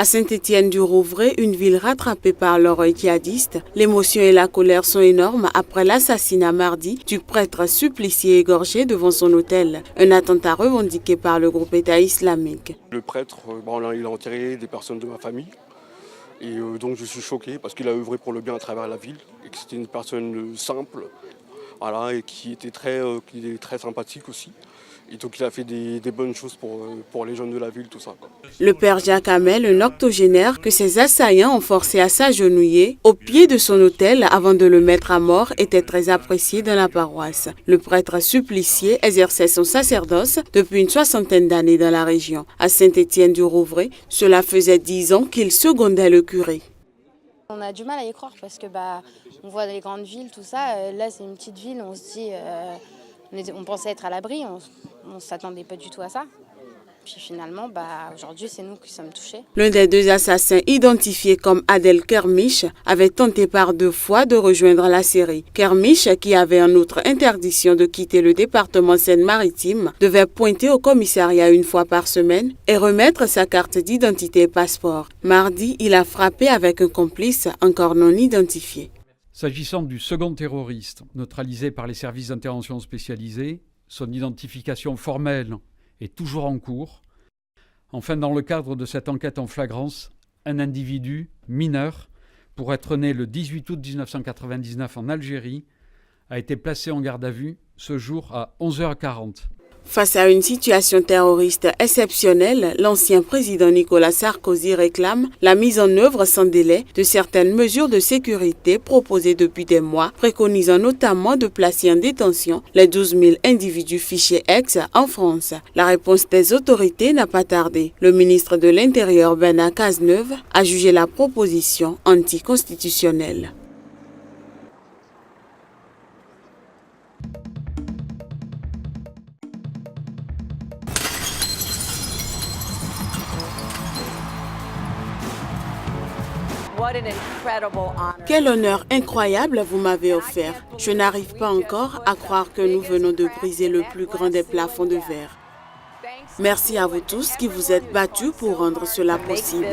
À Saint-Étienne-du-Rouvray, une ville rattrapée par l'horreur djihadiste, l'émotion et la colère sont énormes après l'assassinat mardi du prêtre supplicié égorgé devant son hôtel. Un attentat revendiqué par le groupe État islamique. Le prêtre, il a enterré des personnes de ma famille. Et donc je suis choqué parce qu'il a œuvré pour le bien à travers la ville et que c'était une personne simple, voilà, et qui était très sympathique aussi. Et donc il a fait des bonnes choses pour les jeunes de la ville, tout ça, quoi. Le père Jacques Hamel, un octogénaire que ses assaillants ont forcé à s'agenouiller au pied de son autel avant de le mettre à mort, était très apprécié dans la paroisse. Le prêtre supplicié exerçait son sacerdoce depuis une 60aine d'années dans la région. À Saint-Étienne-du-Rouvray, cela faisait 10 ans qu'il secondait le curé. On a du mal à y croire parce que on voit les grandes villes, tout ça. Là, c'est une petite ville, on se dit... On pensait être à l'abri, on ne s'attendait pas du tout à ça. Puis finalement, aujourd'hui, c'est nous qui sommes touchés. L'un des deux assassins, identifié comme Adel Kermiche, avait tenté par 2 fois de rejoindre la série. Kermiche, qui avait en outre interdiction de quitter le département Seine-Maritime, devait pointer au commissariat 1 fois par semaine et remettre sa carte d'identité et passeport. Mardi, il a frappé avec un complice encore non identifié. S'agissant du second terroriste, neutralisé par les services d'intervention spécialisés, son identification formelle est toujours en cours. Enfin, dans le cadre de cette enquête en flagrance, un individu mineur, pour être né le 18 août 1999 en Algérie, a été placé en garde à vue ce jour à 11h40. Face à une situation terroriste exceptionnelle, l'ancien président Nicolas Sarkozy réclame la mise en œuvre sans délai de certaines mesures de sécurité proposées depuis des mois, préconisant notamment de placer en détention les 12 000 individus fichés ex en France. La réponse des autorités n'a pas tardé. Le ministre de l'Intérieur, Bernard Cazeneuve, a jugé la proposition anticonstitutionnelle. Quel honneur incroyable vous m'avez offert. Je n'arrive pas encore à croire que nous venons de briser le plus grand des plafonds de verre. Merci à vous tous qui vous êtes battus pour rendre cela possible.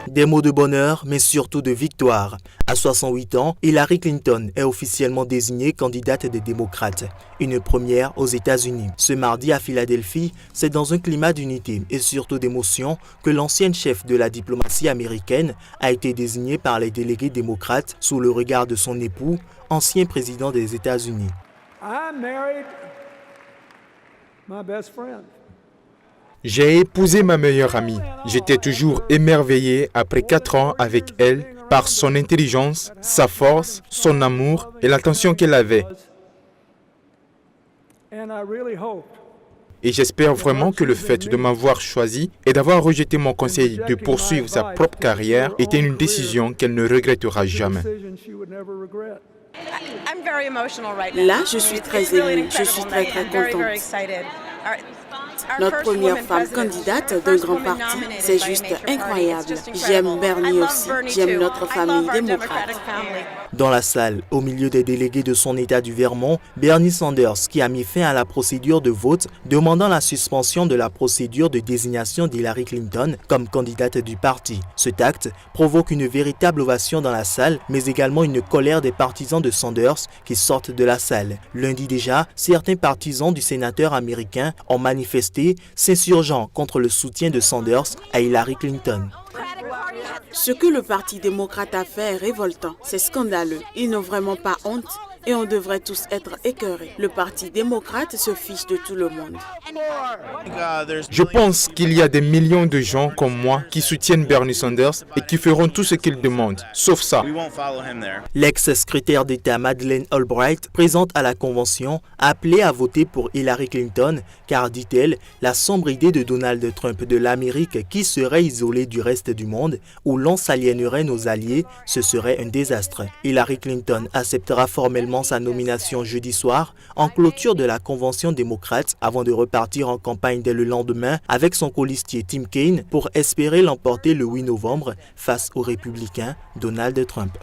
Des mots de bonheur, mais surtout de victoire. À 68 ans, Hillary Clinton est officiellement désignée candidate des démocrates. Une première aux États-Unis. Ce mardi à Philadelphie, c'est dans un climat d'unité et surtout d'émotion que l'ancienne chef de la diplomatie américaine a été désignée par les délégués démocrates sous le regard de son époux, ancien président des États-Unis. J'ai épousé ma meilleure amie. J'étais toujours émerveillé après 4 ans avec elle par son intelligence, sa force, son amour et l'attention qu'elle avait. Et j'espère vraiment que le fait de m'avoir choisi et d'avoir rejeté mon conseil de poursuivre sa propre carrière était une décision qu'elle ne regrettera jamais. Là, je suis très émue, je suis très contente. Notre première femme candidate d'un grand parti, c'est juste incroyable. J'aime Bernie aussi, j'aime notre famille démocrate. Dans la salle, au milieu des délégués de son État du Vermont, Bernie Sanders, qui a mis fin à la procédure de vote, demandant la suspension de la procédure de désignation d'Hillary Clinton comme candidate du parti. Cet acte provoque une véritable ovation dans la salle, mais également une colère des partisans de Sanders qui sortent de la salle. Lundi déjà, certains partisans du sénateur américain ont manifesté, s'insurgeant contre le soutien de Sanders à Hillary Clinton. Ce que le Parti démocrate a fait est révoltant, c'est scandaleux. Ils n'ont vraiment pas honte et on devrait tous être écœurés. Le Parti démocrate se fiche de tout le monde. Je pense qu'il y a des millions de gens comme moi qui soutiennent Bernie Sanders et qui feront tout ce qu'il demande, sauf ça. L'ex-secrétaire d'État Madeleine Albright, présente à la convention, a appelé à voter pour Hillary Clinton car, dit-elle, la sombre idée de Donald Trump de l'Amérique qui serait isolée du reste du monde, où l'on s'aliénerait nos alliés, ce serait un désastre. Hillary Clinton acceptera formellement sa nomination jeudi soir en clôture de la convention démocrate avant de repartir en campagne dès le lendemain avec son colistier Tim Kaine pour espérer l'emporter le 8 novembre face au républicain Donald Trump.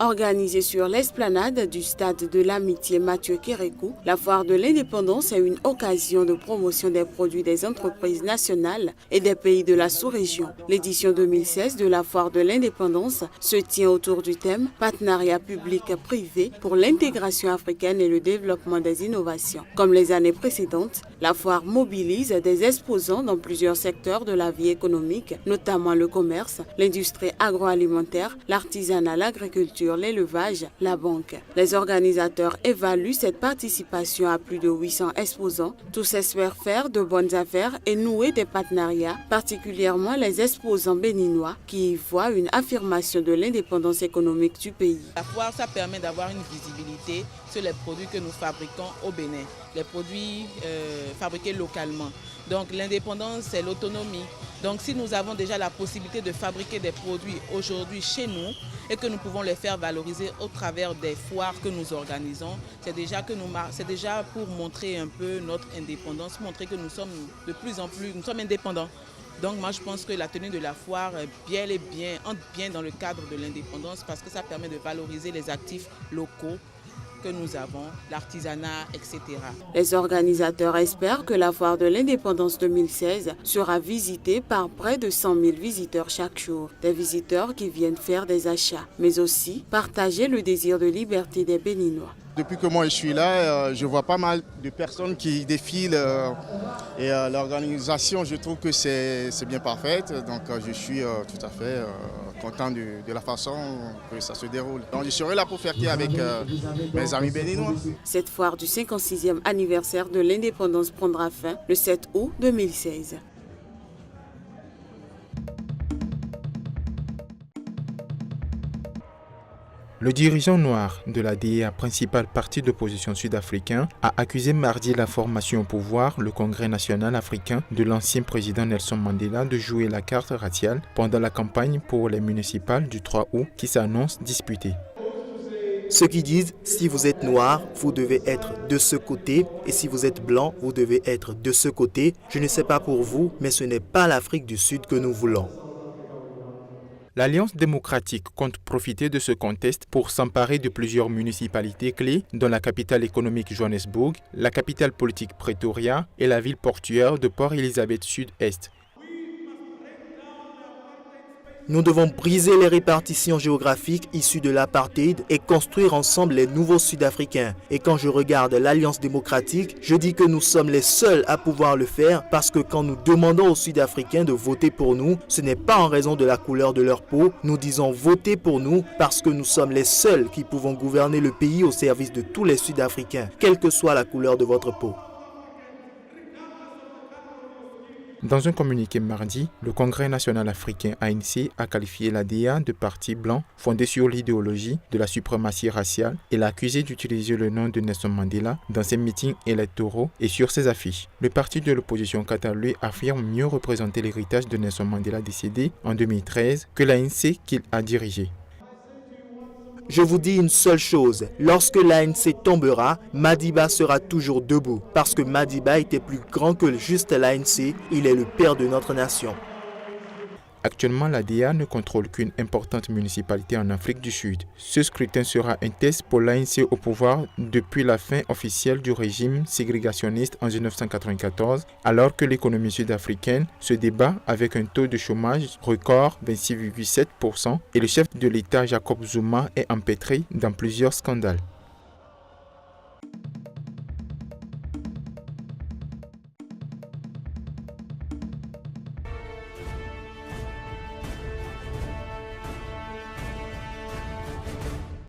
Organisée sur l'esplanade du stade de l'Amitié Mathieu Kérékou, la foire de l'indépendance est une occasion de promotion des produits des entreprises nationales et des pays de la sous-région. L'édition 2016 de la foire de l'indépendance se tient autour du thème « Partenariat public-privé pour l'intégration africaine et le développement des innovations ». Comme les années précédentes, la foire mobilise des exposants dans plusieurs secteurs de la vie économique, notamment le commerce, l'industrie agroalimentaire, l'artisanat, l'agriculture, l'élevage, la banque. Les organisateurs évaluent cette participation à plus de 800 exposants. Tous espèrent faire de bonnes affaires et nouer des partenariats, particulièrement les exposants béninois qui y voient une affirmation de l'indépendance économique du pays. La foire, ça permet d'avoir une visibilité sur les produits que nous fabriquons au Bénin, les produits fabriqués localement. Donc l'indépendance, c'est l'autonomie. Donc si nous avons déjà la possibilité de fabriquer des produits aujourd'hui chez nous et que nous pouvons les faire valoriser au travers des foires que nous organisons, c'est déjà pour montrer un peu notre indépendance, montrer que nous sommes de plus en plus indépendants. Donc moi je pense que la tenue de la foire entre bien dans le cadre de l'indépendance parce que ça permet de valoriser les actifs locaux que nous avons, l'artisanat, etc. Les organisateurs espèrent que la foire de l'indépendance 2016 sera visitée par près de 100 000 visiteurs chaque jour. Des visiteurs qui viennent faire des achats, mais aussi partager le désir de liberté des Béninois. Depuis que moi je suis là, je vois pas mal de personnes qui défilent et l'organisation, je trouve que c'est bien parfaite. Donc je suis tout à fait content de la façon que ça se déroule. Donc je serai là pour faire avec mes amis béninois. Cette foire du 56e anniversaire de l'indépendance prendra fin le 7 août 2016. Le dirigeant noir de la DEA, principal parti d'opposition sud-africain, a accusé mardi la formation au pouvoir, le Congrès national africain, de l'ancien président Nelson Mandela de jouer la carte raciale pendant la campagne pour les municipales du 3 août qui s'annonce disputée. Ceux qui disent « si vous êtes noir, vous devez être de ce côté et si vous êtes blanc, vous devez être de ce côté », je ne sais pas pour vous, mais ce n'est pas l'Afrique du Sud que nous voulons. L'Alliance démocratique compte profiter de ce contexte pour s'emparer de plusieurs municipalités clés, dont la capitale économique Johannesburg, la capitale politique Pretoria et la ville portuaire de Port Elizabeth Sud-Est. Nous devons briser les répartitions géographiques issues de l'apartheid et construire ensemble les nouveaux Sud-Africains. Et quand je regarde l'Alliance démocratique, je dis que nous sommes les seuls à pouvoir le faire parce que quand nous demandons aux Sud-Africains de voter pour nous, ce n'est pas en raison de la couleur de leur peau. Nous disons voter pour nous parce que nous sommes les seuls qui pouvons gouverner le pays au service de tous les Sud-Africains, quelle que soit la couleur de votre peau. Dans un communiqué mardi, le Congrès national africain ANC a qualifié la DEA de parti blanc fondé sur l'idéologie de la suprématie raciale et l'a accusé d'utiliser le nom de Nelson Mandela dans ses meetings électoraux et sur ses affiches. Le parti de l'opposition quant à lui affirme mieux représenter l'héritage de Nelson Mandela décédé en 2013 que l'ANC qu'il a dirigé. Je vous dis une seule chose, lorsque l'ANC tombera, Madiba sera toujours debout, parce que Madiba était plus grand que juste l'ANC, il est le père de notre nation. Actuellement, la DEA ne contrôle qu'une importante municipalité en Afrique du Sud. Ce scrutin sera un test pour l'ANC au pouvoir depuis la fin officielle du régime ségrégationniste en 1994, alors que l'économie sud-africaine se débat avec un taux de chômage record 26,7% et le chef de l'État Jacob Zuma est empêtré dans plusieurs scandales.